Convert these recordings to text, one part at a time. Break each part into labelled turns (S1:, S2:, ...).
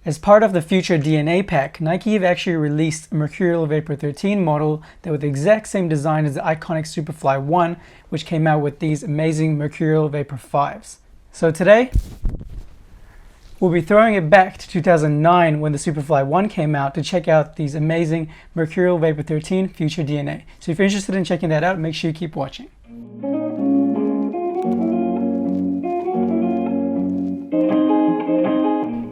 S1: As part of the future DNA pack, Nike have actually released a Mercurial Vapor 13 model that with the exact same design as the iconic Superfly 1, which came out with these amazing Mercurial Vapor 5s. So today, we'll be throwing it back to 2009 when the Superfly 1 came out to check out these amazing Mercurial Vapor 13 future DNA. So if you're interested in checking that out, make sure you keep watching.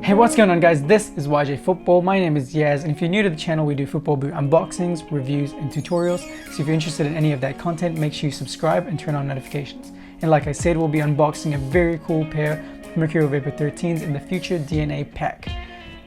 S1: Hey, what's going on guys? This is YJ Football. My name is Yaz, and if you're new to the channel, we do football boot unboxings, reviews, and tutorials. So if you're interested in any of that content, make sure you subscribe and turn on notifications. And like I said, we'll be unboxing a very cool pair of Mercurial Vapor 13s in the future DNA pack.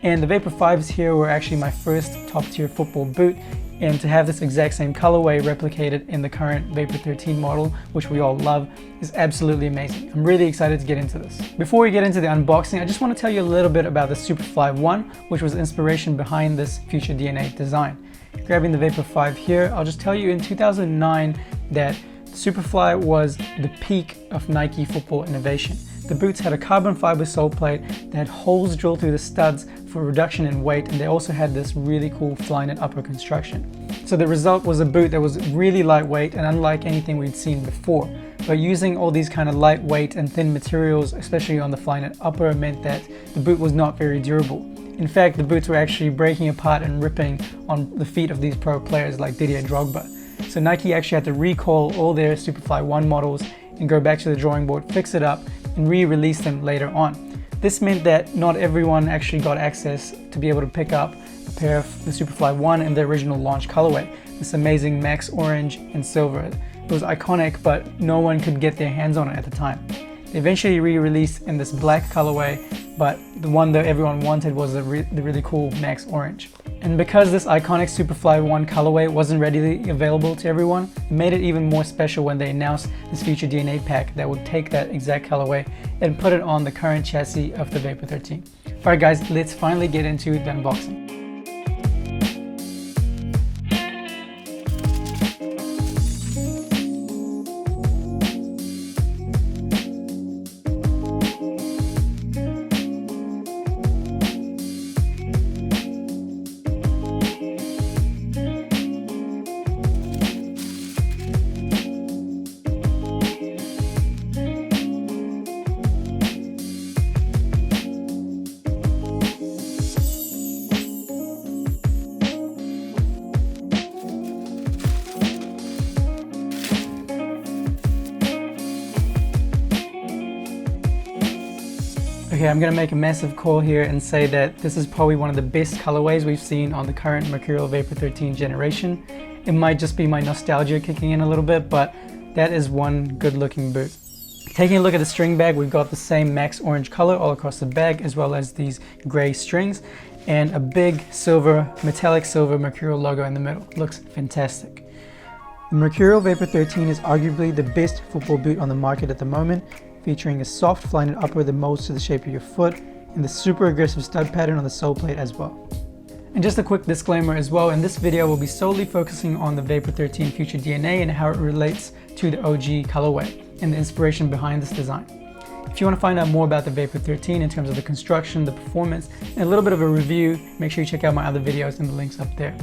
S1: And the Vapor 5s here were actually my first top tier football boot, and to have this exact same colorway replicated in the current Vapor 13 model, which we all love, is absolutely amazing. I'm really excited to get into this. Before we get into the unboxing, I just want to tell you a little bit about the Superfly 1, which was the inspiration behind this future DNA design. Grabbing the Vapor 5 here, I'll just tell you in 2009 that Superfly was the peak of Nike football innovation. The boots had a carbon fiber sole plate that had holes drilled through the studs for reduction in weight, and they also had this really cool Flyknit upper construction. So the result was a boot that was really lightweight and unlike anything we'd seen before. But using all these kind of lightweight and thin materials, especially on the Flyknit upper, meant that the boot was not very durable. In fact, the boots were actually breaking apart and ripping on the feet of these pro players like Didier Drogba. So Nike actually had to recall all their Superfly 1 models and go back to the drawing board, fix it up, and re-release them later on. This meant that not everyone actually got access to be able to pick up a pair of the Superfly 1 in the original launch colorway, this amazing max orange and silver. It was iconic, but no one could get their hands on it at the time. They eventually re-released in this black colorway, but the one that everyone wanted was the really cool max orange. And because this iconic Superfly 1 colorway wasn't readily available to everyone, it made it even more special when they announced this future DNA pack that would take that exact colorway and put it on the current chassis of the Vapor 13. Alright guys, let's finally get into the unboxing. Okay, I'm going to make a massive call here and say that this is probably one of the best colorways we've seen on the current Mercurial Vapor 13 generation. It might just be my nostalgia kicking in a little bit, but that is one good looking boot. Taking a look at the string bag, we've got the same max orange color all across the bag, as well as these gray strings and a big silver, metallic silver Mercurial logo in the middle. Looks fantastic. The Mercurial Vapor 13 is arguably the best football boot on the market at the moment, featuring a soft Flyknit upper that molds to the shape of your foot and the super aggressive stud pattern on the sole plate as well. And just a quick disclaimer as well, in this video we'll be solely focusing on the Vapor 13 future DNA and how it relates to the OG colorway and the inspiration behind this design. If you want to find out more about the Vapor 13 in terms of the construction, the performance, and a little bit of a review, make sure you check out my other videos and the links up there.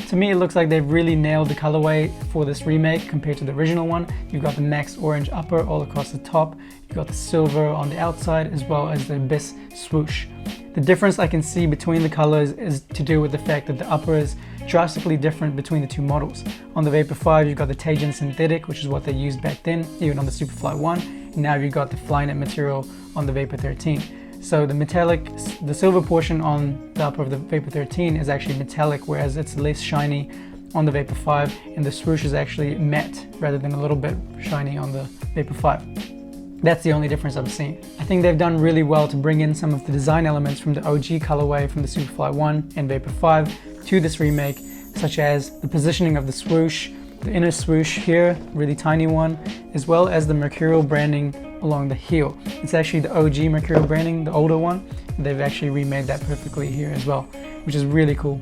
S1: To me, it looks like they've really nailed the colorway for this remake compared to the original one. You've got the max orange upper all across the top. You've got the silver on the outside, as well as the abyss swoosh. The difference I can see between the colors is to do with the fact that the upper is drastically different between the two models. On the Vapor 5, you've got the Tajin synthetic, which is what they used back then, even on the Superfly 1. And now you've got the Flyknit material on the Vapor 13. So the silver portion on the upper of the Vapor 13 is actually metallic, whereas it's less shiny on the Vapor 5, and the swoosh is actually matte rather than a little bit shiny on the Vapor 5. That's the only difference I've seen. I think they've done really well to bring in some of the design elements from the OG colorway from the Superfly 1 and Vapor 5 to this remake, such as the positioning of the swoosh, the inner swoosh here, really tiny one, as well as the Mercurial branding along the heel. It's actually the OG Mercurial branding, the older one. They've actually remade that perfectly here as well, which is really cool.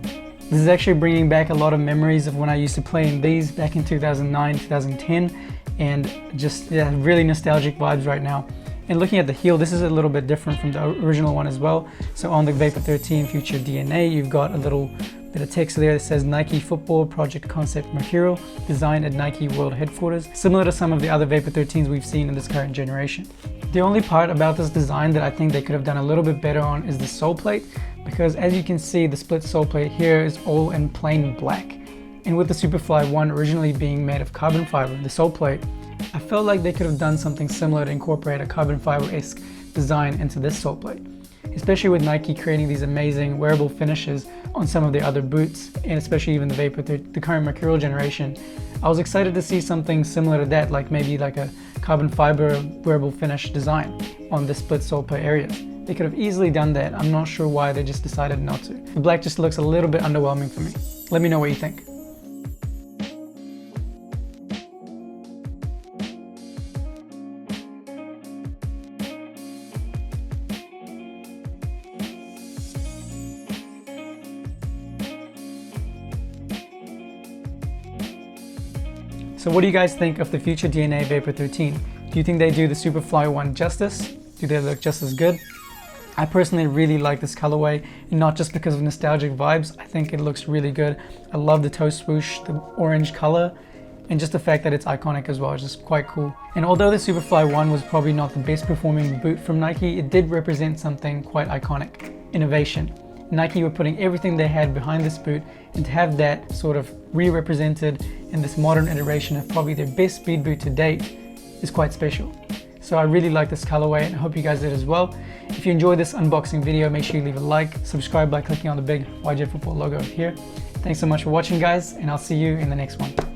S1: This is actually bringing back a lot of memories of when I used to play in these back in 2009, 2010, and just really nostalgic vibes right now. And looking at the heel, this is a little bit different from the original one as well. So on the Vapor 13 Future DNA, you've got a little bit of text there that says Nike Football Project Concept Mercurial, designed at Nike World Headquarters, similar to some of the other Vapor 13s we've seen in this current generation. The only part about this design that I think they could have done a little bit better on is the sole plate, because as you can see, the split sole plate here is all in plain black. And with the Superfly 1 originally being made of carbon fiber, the sole plate, I felt like they could have done something similar to incorporate a carbon fiber-esque design into this sole plate. Especially with Nike creating these amazing wearable finishes on some of the other boots, and especially even the current Mercurial generation. I was excited to see something similar to that, like maybe like a carbon fiber wearable finish design on the split sole plate areas. They could have easily done that. I'm not sure why they just decided not to. The black just looks a little bit underwhelming for me. Let me know what you think. So what do you guys think of the Future DNA Vapor 13? Do you think they do the Superfly 1 justice? Do they look just as good? I personally really like this colorway, and not just because of nostalgic vibes. I think it looks really good. I love the toe swoosh, the orange color, and just the fact that it's iconic as well. It's just quite cool. And although the Superfly 1 was probably not the best performing boot from Nike, it did represent something quite iconic: innovation. Nike were putting everything they had behind this boot, and to have that sort of re-represented in this modern iteration of probably their best speed boot to date is quite special. So I really like this colorway, and I hope you guys did as well. If you enjoyed this unboxing video, make sure you leave a like, subscribe by clicking on the big YJ Football logo here. Thanks so much for watching, guys, and I'll see you in the next one.